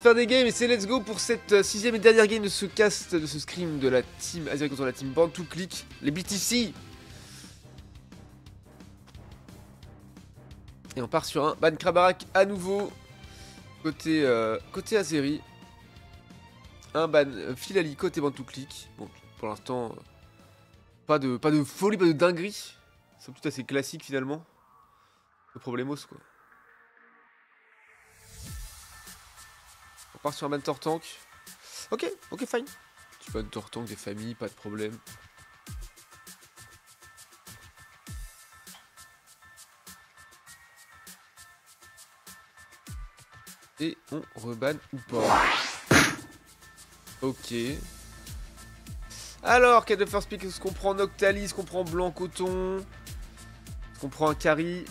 Faire des games et c'est let's go pour cette sixième et dernière game de ce cast, de ce scrim de la team Azeri contre la team Bantu-Click, les BTC. Et on part sur un ban Krabarak à nouveau, côté Azeri. Un ban Filali côté Bantu-Click. Bon, pour l'instant, pas de folie, pas de dinguerie. C'est tout assez classique finalement. Le problemos quoi. On part sur un ban Tortank. Ok, fine. Tu ban Tortank, des familles, pas de problème. Et on reban ou pas. Ok. Alors, quel de first pick, est-ce qu'on prend Noctali, est-ce qu'on prend Blanc Coton, est-ce qu'on prend un Carry?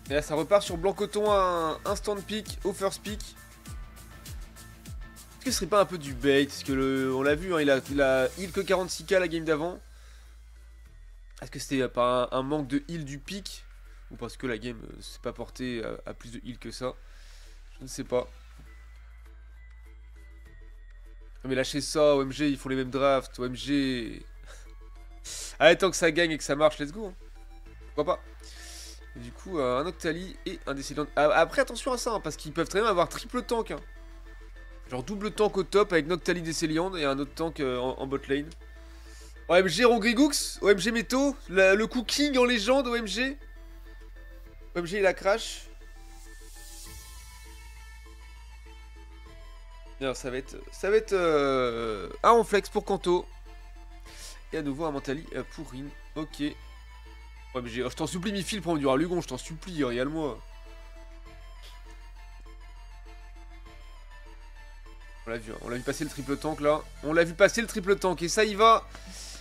Et là ça repart sur Blanc Coton, un instant pick au first pick. Est-ce que ce serait pas un peu du bait? Parce que on l'a vu, hein, il a heal que 46k la game d'avant. Est-ce que c'était pas un manque de heal du pick? Ou parce que la game s'est pas portée à plus de heal que ça? Je ne sais pas. Mais lâchez ça, OMG, ils font les mêmes drafts, OMG. Allez, tant que ça gagne et que ça marche, let's go. Hein. Pourquoi pas? Et du coup, un Noctali et un Décédant. Après, attention à ça, hein, parce qu'ils peuvent très bien avoir triple tank. Hein. Genre double tank au top avec Noctali Décéliande et un autre tank en bot lane. OMG Rongrigux, OMG Meto, le cooking en légende, OMG. OMG il a crash. Alors ça va être un Ronflex pour Kanto. Et à nouveau un Mentali pour Rin. Ok. OMG, oh, je t'en supplie Mifil, prends du Lugon, je t'en supplie, régale-moi. On l'a vu passer le triple tank là. On l'a vu passer le triple tank et ça y va.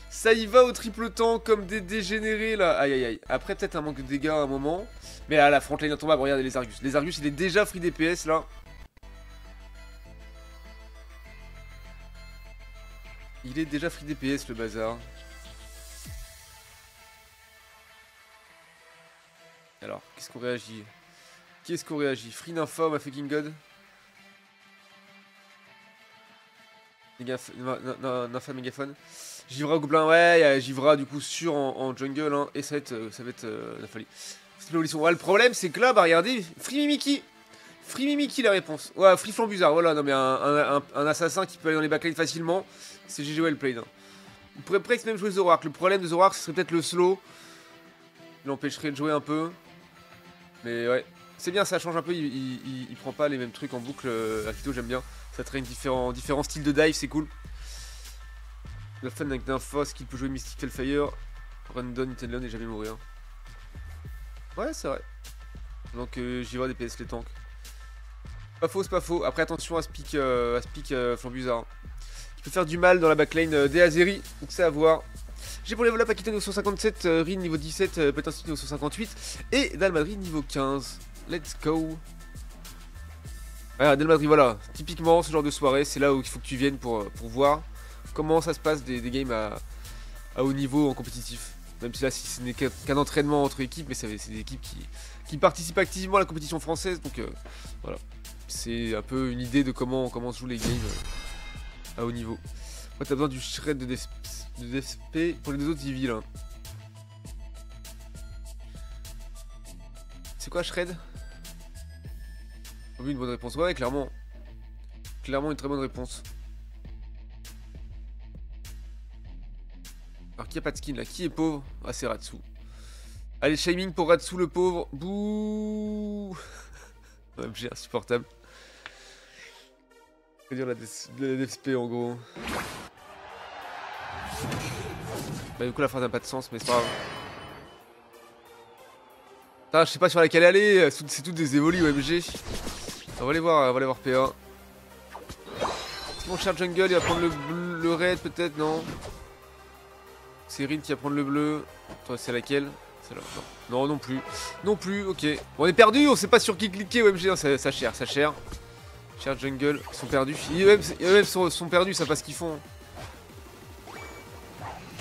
Ça y va au triple tank comme des dégénérés là. Aïe aïe aïe. Après peut-être un manque de dégâts à un moment. Mais à la frontline intombable, regardez les Argus. Les Argus il est déjà free DPS là. Il est déjà free DPS le bazar. Alors, qu'est-ce qu'on réagit? Free Nympha, ma fucking god. Nympha mégaphone. Givra Gobelin, ouais, Givra du coup sûr en jungle, hein, et ça va être la folie. Ouais, le problème c'est que là, bah regardez, Free Mimiki. Free Mimiki la réponse. Ouais, Free Flambuzard, voilà, non mais un assassin qui peut aller dans les backlines facilement, c'est GG well played. Hein. On pourrait presque même jouer Zoroark. Le problème de Zoroark, ce serait peut-être le slow. Il l'empêcherait de jouer un peu. Mais ouais, c'est bien, ça change un peu, il prend pas les mêmes trucs en boucle. Akito, j'aime bien. Ça traîne différents styles de dive, c'est cool. La fun avec Nympha, qu'il peut jouer Mystic Hellfire. Randon, Nintendo et jamais mourir. Ouais, c'est vrai. Donc j'y vois des PS les tanks. Pas faux, c'est pas faux. Après, attention à ce pic Flambuzard. Qui peut faire du mal dans la backline des Azeri. Donc c'est à voir. J'ai pour level up Akito niveau 157, Rin niveau 17, Petancy niveau 158 et Dalmadri niveau 15. Let's go. Ah, Dalmadri, voilà. Typiquement, ce genre de soirée, c'est là où il faut que tu viennes pour voir comment ça se passe des games à haut niveau en compétitif. Même si là, si ce n'est qu'un entraînement entre équipes, mais c'est des équipes qui participent activement à la compétition française. Donc voilà. C'est un peu une idée de comment se jouent les games à haut niveau. Moi, t'as besoin du shred de DSP pour les deux autres EV là. C'est quoi shred? Oui, une bonne réponse. Ouais, clairement. Clairement une très bonne réponse. Alors qui a pas de skin là? Qui est pauvre? Ah c'est Ratsu. Allez, shaming pour Ratsu le pauvre. Bouh. OMG insupportable. Je veux dire la DSP en gros. Bah du coup la phrase n'a pas de sens mais c'est pas grave. Putain, je sais pas sur laquelle aller, c'est toutes des évolues OMG. On va aller voir PA. C'est mon cher jungle, il va prendre le red peut-être, non? C'est Rin qui va prendre le bleu. Toi c'est laquelle? Celle-là, non. Non plus. Non plus, ok. Bon, on est perdu, on sait pas sur qui cliquer OMG, hein, ça cher. Cher jungle, ils sont perdus. Eux-mêmes sont perdus, ça pas ce qu'ils font.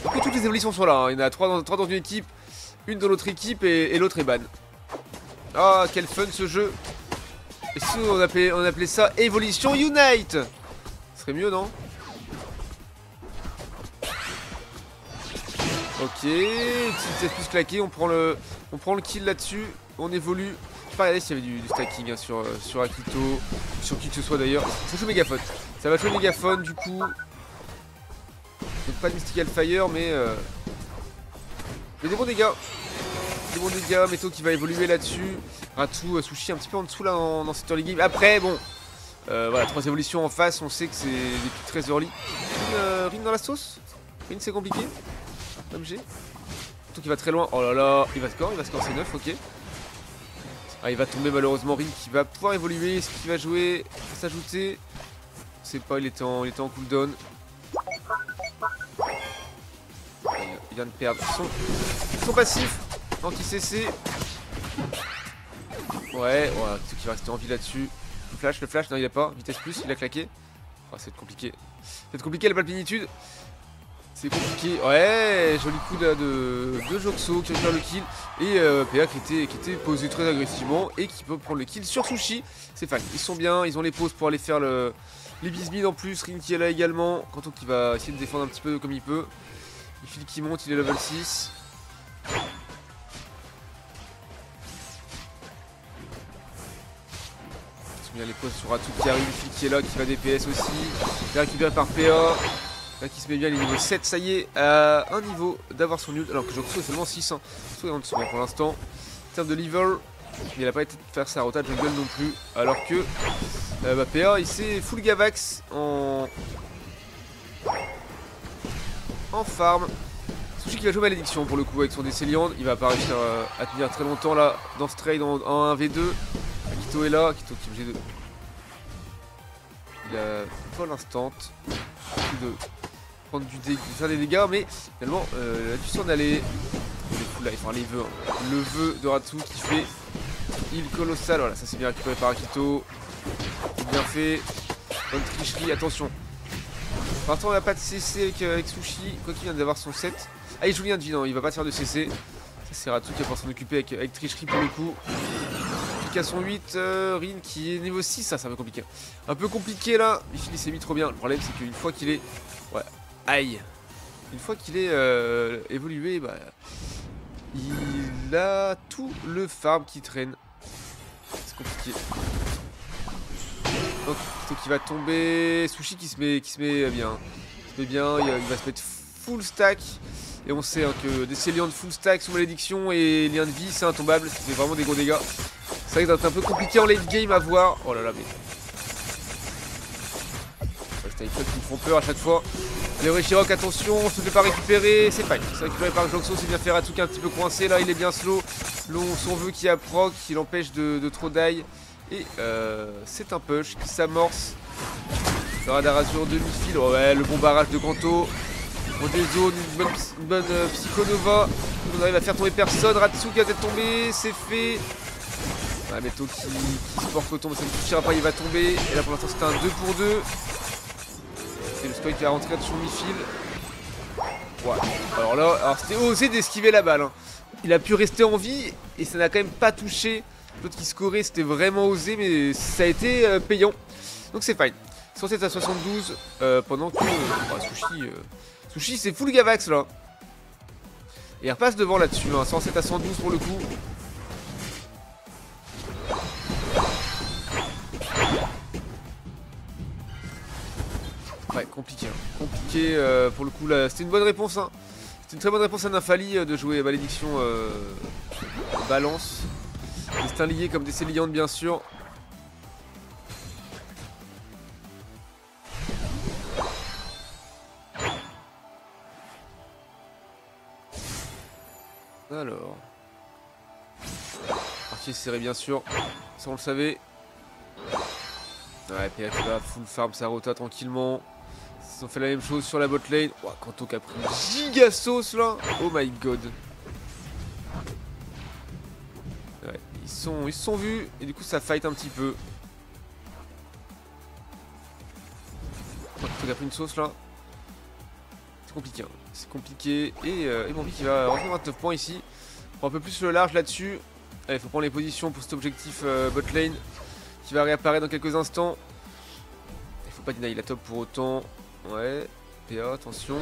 Du coup, toutes les évolutions sont là, hein. Il y en a 3 dans une équipe, une dans l'autre équipe et l'autre est ban. Ah, quel fun ce jeu. Et si on appelait ça Evolution Unite. Ce serait mieux, non? Ok, petite vitesse plus claquée, on prend le kill là-dessus, on évolue. Je sais pas regarder s'il y avait du stacking hein, sur Akito, sur qui que ce soit d'ailleurs. Ça joue mégaphone. Ça va jouer mégaphone du coup. Donc pas de Mystical Fire mais des bons dégâts. Des bons dégâts, Meto qui va évoluer là-dessus. Ratu, Sushi un petit peu en dessous là dans cette early game. Après bon, voilà, 3 évolutions en face, on sait que c'est des pics très early. Rin dans la sauce. Rin c'est compliqué. MG. Surtout qu'il va très loin. Oh là là, il va score C9, ok. Ah, il va tomber malheureusement Rin qui va pouvoir évoluer. Est-ce qu'il va jouer, s'ajouter? Je sais pas, il était en cooldown. Il vient de perdre son passif. Anti-CC. Ouais, voilà, qui va rester en vie là-dessus. Le flash, non il a pas. Vitesse plus, il a claqué. Oh, c'est compliqué. C'est compliqué la palpinitude. C'est compliqué. Ouais, joli coup de Joxo qui va faire le kill. Et PA qui était posé très agressivement et qui peut prendre le kill sur Sushi. C'est fine. Ils sont bien, ils ont les pauses pour aller faire les bisbis en plus. Rin qui est là également. Kanto qui va essayer de défendre un petit peu comme il peut. Il file qui monte, il est level 6. Il y a les pauses sur Ratu qui arrive, Fil qui est là, qui va DPS aussi. Il est récupéré par PA. Là qui se met bien, il est niveau 7, ça y est, à un niveau d'avoir son ult. Alors que Joxo est seulement 6. Hein. Joxo est en dessous pour l'instant. En termes de level, il n'a pas été de faire sa rota jungle non plus. Alors que PA il s'est full Gavax en farm. Sushi qui va jouer malédiction pour le coup avec son Décéliande. Il va pas réussir à tenir très longtemps là dans ce trade en 1v2. Akito est là, Akito qui est obligé de. Il a vol instant. De prendre de faire des dégâts, mais finalement là-dessus s'en aller. Les full life, enfin les vœux. Hein. Le vœu de Ratu qui fait heal colossal. Voilà, ça c'est bien récupéré par Akito. C'est bien fait. Bonne tricherie, attention. Pour l'instant on n'a pas de CC avec Sushi, quoi qu'il vient d'avoir son 7. Ah il joue bien de vie, non, il va pas faire de CC. Ça c'est Ratu qui va pouvoir s'en occuper avec tricherie pour le coup. À son 8, Rin qui est niveau 6, ça c'est un peu compliqué. Un peu compliqué là, il s'est mis trop bien. Le problème c'est qu'une fois qu'il est. Ouais, aïe. Une fois qu'il est évolué, bah. Il a tout le farm qui traîne. C'est compliqué. Donc, qui va tomber. Sushi qui se met bien. Il se met bien, il va se mettre full stack. Et on sait hein, que des Célians de full stack sous malédiction et lien de vie, c'est intombable. Ça fait vraiment des gros dégâts. C'est vrai que c'est un peu compliqué en late game à voir. Oh là là, mais. Les qui me font peur à chaque fois. Les Reshirock, attention, on se fait pas récupérer. C'est fine. C'est récupéré par Joxo, c'est bien fait. Ratu qui est un petit peu coincé là, il est bien slow. Son vœu qui a proc, qui l'empêche de trop die. Et c'est un push qui s'amorce. Le radar azur demi-fil. Oh ouais, le bon barrage de Kanto. On dézone, une bonne Psychonova. On arrive à faire tomber personne. Ratsu qui a peut-être tombé, c'est fait. Ah, Meto qui se porte au tombe, ça ne suffira pas, il va tomber. Et là pour l'instant c'était un 2 pour 2. Et le Stoic qui va rentrer sur mi-fil. Ouais. Alors là, c'était osé d'esquiver la balle. Hein. Il a pu rester en vie et ça n'a quand même pas touché. L'autre qui scorait, c'était vraiment osé, mais ça a été payant. Donc c'est fine. 107 à 72 pendant que Sushi c'est full Gavax là. Et il repasse devant là-dessus. Hein. 107 à 112 pour le coup. Ouais, compliqué. Hein. Compliqué pour le coup là. C'était une bonne réponse. Hein. C'était une très bonne réponse à Nymphali de jouer Malédiction Balance. Destin lié comme des Céliantes bien sûr. Alors. Partie serrée bien sûr. Ça on le savait. Ouais, PA qui va full farm sa rota tranquillement. Ils ont fait la même chose sur la bot lane. Oh, Kanto qui a pris une giga sauce là. Oh my god. Ouais, ils se sont vus et du coup ça fight un petit peu. Kanto qui a pris une sauce là. C'est compliqué. Hein. C'est compliqué. Et Bambi qui va rentrer 29 points ici. On prend un peu plus le large là-dessus. Il faut prendre les positions pour cet objectif bot lane. qui va réapparaître dans quelques instants. Il faut pas deny la top pour autant. Ouais, PA, attention.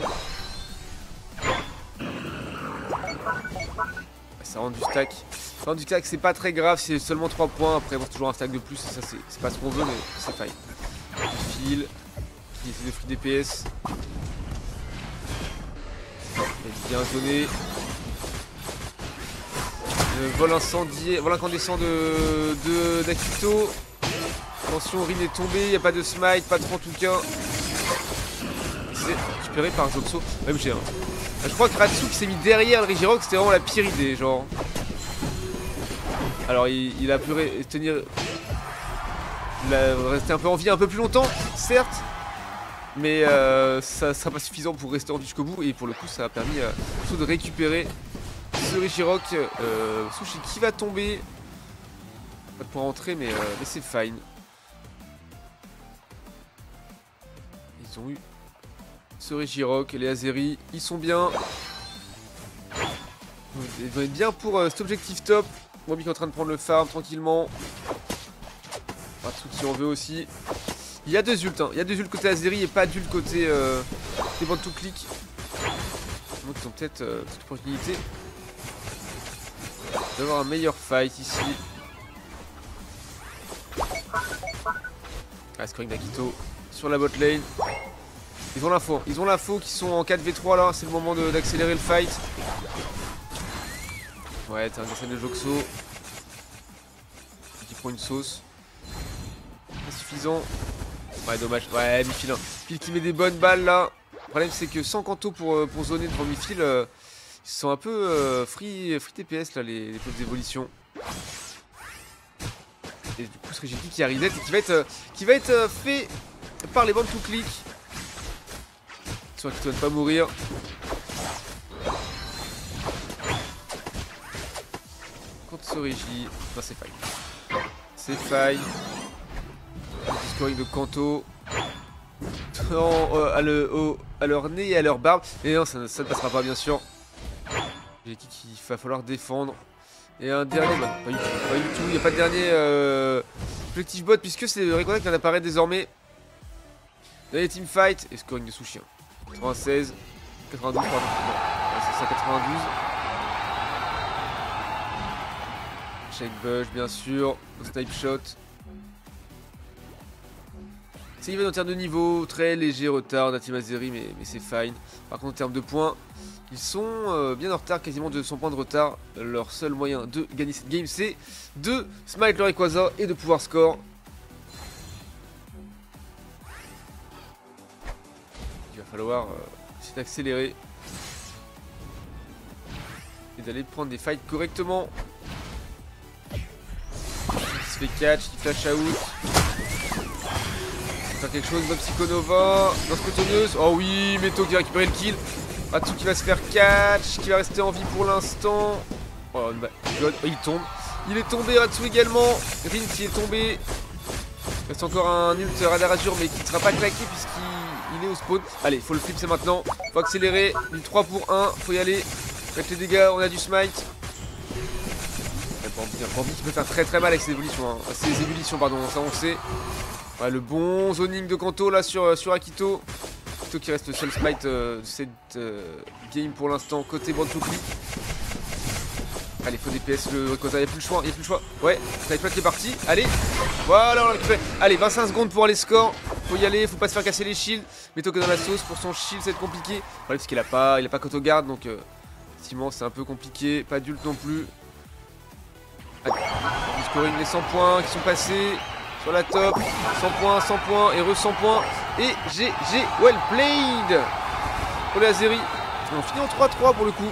Ça rend du stack. Ça rend du stack, c'est pas très grave, c'est seulement 3 points. Après, bon, c'est toujours un stack de plus, et ça, c'est pas ce qu'on veut, mais c'est fine. Il file. Il essaie de free DPS. Il est bien zoné. Vol incendié, vol incandescent d'Akito. Attention, Rin est tombé, il n'y a pas de smite, pas de franc en tout cas. C'est récupéré par Zoxo. Même G1. Je crois que Ratsu qui s'est mis derrière le Regirock, c'était vraiment la pire idée, genre. Alors il a pu tenir. Il a resté un peu en vie un peu plus longtemps, certes. Mais ça sera pas suffisant pour rester en vie jusqu'au bout. Et pour le coup, ça a permis surtout de récupérer ce Regirock. Sushi qui va tomber. Pas pour rentrer, mais c'est fine. Ils ont eu ce Regirock, les Azeri, ils sont bien. Ils vont être bien pour cet objectif top. Moby qui est en train de prendre le farm tranquillement. Ratsu qui en veut aussi. Il y a deux ults, hein. Il y a deux ults côté Azeri et pas d'ult côté des bandes tout clic. Donc ils ont peut-être cette opportunité d'avoir un meilleur fight ici. Ah, scoring d'Akito sur la bot lane. Ils ont l'info qui sont en 4v3 là, c'est le moment d'accélérer le fight. Ouais, t'as un dessin de Joxo qui prend une sauce. Pas suffisant. Ouais, dommage. Ouais, Mifil. Hein. Mifil qui met des bonnes balles là. Le problème c'est que sans Kanto pour zoner devant Mifil, ils sont un peu free TPS là, les pots d'évolution. Et du coup, ce Rigiki qui arrive et qui va être fait par les bandes tout clic. Soit qu'il ne doit pas mourir. Contre ce Rigi. Non, c'est fine. C'est fine. Le scoring de Kanto. À leur nez et à leur barbe. Et non, ça ne passera pas, bien sûr. Rigiki qu'il va falloir défendre. Et un dernier, bah, pas du tout, il n'y a pas de dernier objectif bot puisque c'est le Rayquaza qui vient d'apparaître désormais. Dernier teamfight et scoring de Sushi. 96, 92, pardon. Ouais, c'est ça, 92. Shake Bush, bien sûr. Snipe shot. C'est even en termes de niveau, très léger retard d'Ateam Azeri, mais c'est fine. Par contre, en termes de points, ils sont bien en retard, quasiment de 200 points de retard. Leur seul moyen de gagner cette game, c'est de smite le Rayquaza et de pouvoir score. Il va falloir essayer d'accélérer et d'aller prendre des fights correctement. Il se fait catch, il flash out. Faire quelque chose, Bob Psychonova, dans ce cotonneuse. Oh oui, Meto qui a récupéré le kill. Ratsu qui va se faire catch, qui va rester en vie pour l'instant. Oh, bah, God. Oh, il tombe. Il est tombé, Ratsu également. Rin qui est tombé. Il reste encore un ult radar azur, mais qui ne sera pas claqué puisqu'il est au spawn. Allez, faut le flip, c'est maintenant. Faut accélérer. Du 3 pour 1. Faut y aller. Avec les dégâts, on a du smite. Bambi qui peut faire très mal avec ses évolutions. Hein. Ses ébullitions, pardon, ça on sait. Ouais, le bon zoning de Kanto là sur Akito. Akito qui reste le seul smite de cette game pour l'instant côté bande tout clic. Allez, faut DPS le Rayquaza, il n'y a plus le choix, Ouais, Snipe qui est parti. Allez, voilà, on l'a récupéré. Allez, 25 secondes pour aller score. Faut y aller, faut pas se faire casser les shields. Mettons que dans la sauce pour son shield, c'est compliqué. Ouais, parce qu'il a pas Kotogarde, donc effectivement c'est un peu compliqué. Pas d'ult non plus. Allez, du scoring les 100 points qui sont passés. Sur la top, 100 points, et 100 points, et GG, well played pour les Azeri. On finit en 3-3 pour le coup.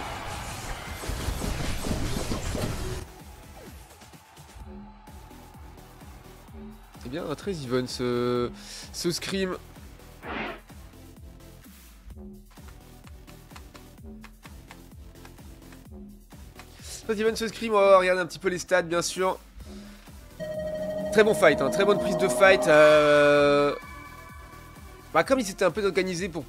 C'est bien, très even ce scrim. Très even ce scrim, on va regarder un petit peu les stats bien sûr. Très bon fight, hein, très bonne prise de fight. Bah, comme il s'était un peu organisé pour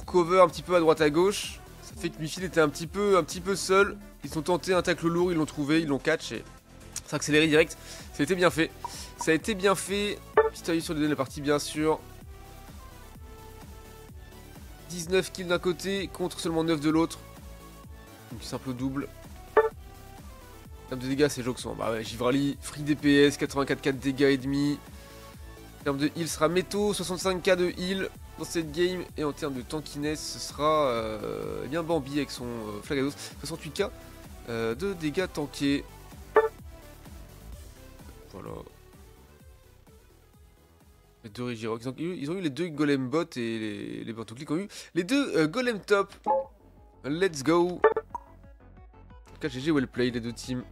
cover un petit peu à droite à gauche, ça fait que Mifil était un petit peu seul. Ils ont tenté un tacle lourd, ils l'ont trouvé, ils l'ont catch et Ça a accéléré direct. Ça a été bien fait. Ça a été bien fait. Mystérieux sur le deuxième, la partie, bien sûr. 19 kills d'un côté contre seulement 9 de l'autre. Donc simple double. En termes de dégâts, c'est Joxon. Bah ouais, Givrali, free DPS, 84 dégâts et demi. En termes de heal, ce sera Meto, 65k de heal dans cette game. Et en termes de tankiness, ce sera eh bien Bambi avec son Flagados, 68k de dégâts tankés. Voilà. Les deux Regirock, ils ont eu les deux Golem Bot et les Bantouclics ont eu les deux Golem Top. Let's go. En tout cas, GG, well play les deux teams.